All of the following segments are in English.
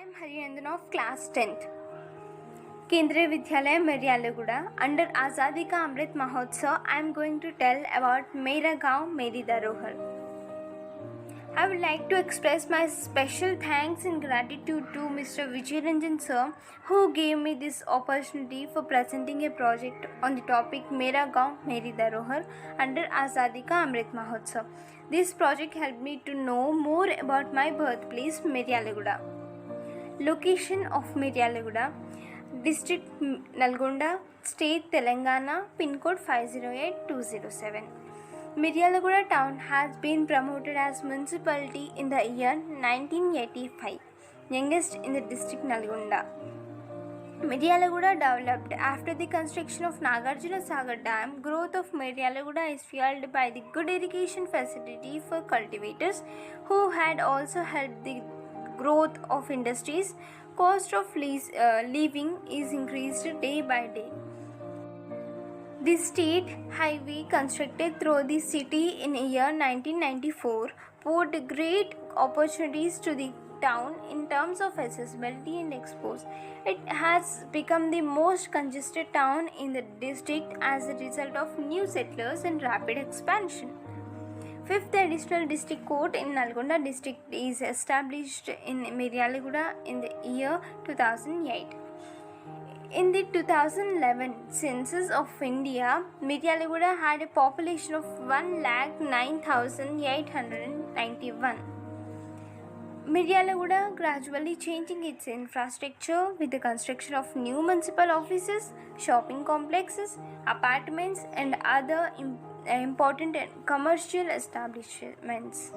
am Hariyandan of class 10th. Kendriya Vidyalaya Miryalaguda. Under Azadi Ka Amrit Mahotsav, I am going to tell about Mera Gaon Meri Dharohar. I would like to express my special thanks and gratitude to Mr. Vijay Ranjan sir, who gave me this opportunity for presenting a project on the topic Mera Gaon Meri Dharohar under Azadi Ka Amrit Mahotsav. This project helped me to know more about my birthplace Miryalaguda. Location of Miryalaguda, District Nalgonda, State Telangana, Pin code 508207. Miryalaguda town has been promoted as municipality in the year 1985, youngest in the district Nalgonda. Miryalaguda developed after the construction of Nagarjuna Sagar Dam. Growth of Miryalaguda is fueled by the good irrigation facility for cultivators, who had also helped the growth of industries. Cost of living is increased day by day. The state highway constructed through the city in year 1994 put great opportunities to the town in terms of accessibility and exports. It has become the most congested town in the district as a result of new settlers and rapid expansion. Fifth additional district court in Nalgonda district is established in Miryalaguda in the year 2008. In the 2011 census of India, Miryalaguda had a population of 1,09,891. Miryalaguda gradually changing its infrastructure with the construction of new municipal offices, shopping complexes, apartments and other important commercial establishments.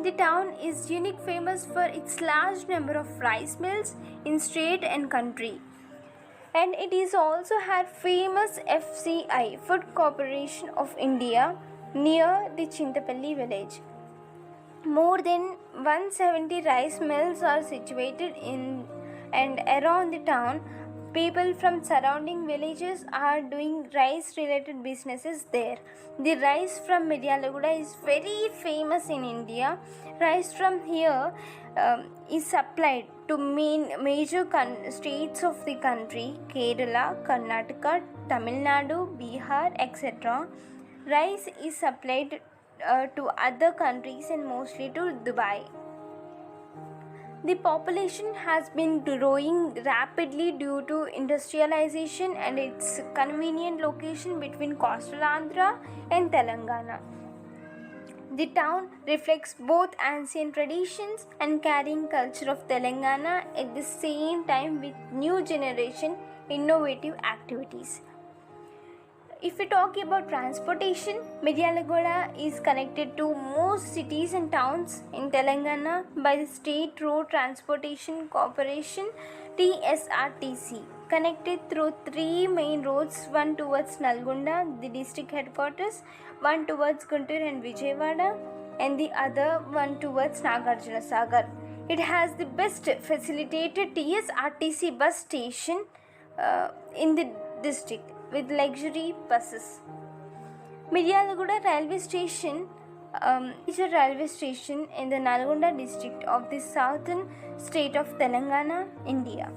The town is unique famous for its large number of rice mills in state and country. And it is also had famous FCI, Food Corporation of India, near the Chintapalli village. More than 170 rice mills are situated in and around the town. People from surrounding villages are doing rice related businesses there. The rice from Miryalaguda is very famous in India. Rice from here is supplied to major states of the country: Kerala, Karnataka, Tamil Nadu, Bihar, etc. Rice is supplied to other countries and mostly to Dubai. The population has been growing rapidly due to industrialization and its convenient location between coastal Andhra and Telangana. The town reflects both ancient traditions and carrying culture of Telangana at the same time with new generation innovative activities. If we talk about transportation, Miryalaguda is connected to most cities and towns in Telangana by the State Road Transportation Corporation (TSRTC), connected through three main roads: one towards Nalgonda, the district headquarters, one towards Guntur and Vijayawada, and the other one towards Nagarjuna Sagar. It has the best facilitated TSRTC bus station in the district with luxury buses. Miryalaguda railway station is a railway station in the Nalgonda district of the southern state of Telangana, India.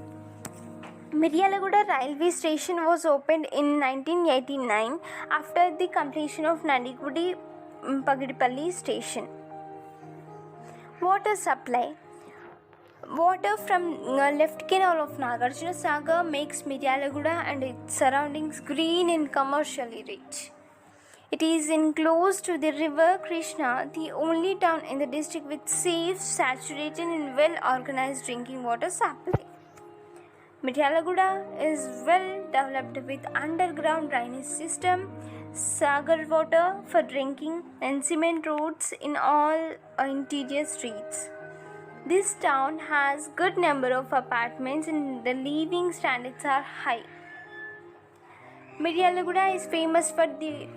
Miryalaguda railway station was opened in 1989 after the completion of Nandigudi Pagidipalli station. Water supply. Water from left canal of Nagarjuna Sagar makes Miryalaguda and its surroundings green and commercially rich. It is enclosed to the river Krishna, the only town in the district with safe, saturated and well organized drinking water supply. Miryalaguda is well developed with underground drainage system, sagar water for drinking and cement roads in all interior streets. This town has good number of apartments and the living standards are high. Miryalaguda is famous for the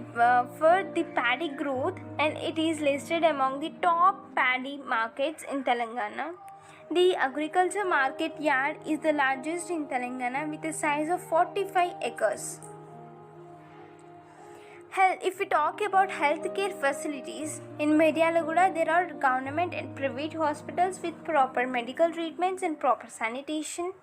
paddy growth and it is listed among the top paddy markets in Telangana. The agriculture market yard is the largest in Telangana with a size of 45 acres. If we talk about healthcare facilities in Miryalaguda, there are government and private hospitals with proper medical treatments and proper sanitation.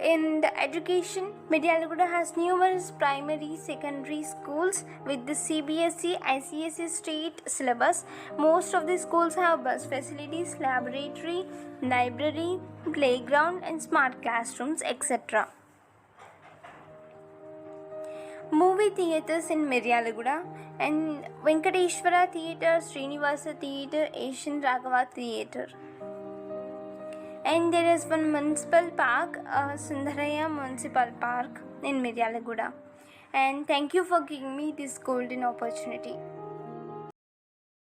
In the education, Miryalaguda has numerous primary, secondary schools with the CBSE, ICSE state syllabus. Most of the schools have bus facilities, laboratory, library, playground, and smart classrooms, etc. Movie theatres in Miryalaguda and Venkateshwara Theatre, Srinivasa Theatre, Asian Raghava Theatre. And there is one municipal park, Sundaraya Municipal Park in Miryalaguda. And thank you for giving me this golden opportunity.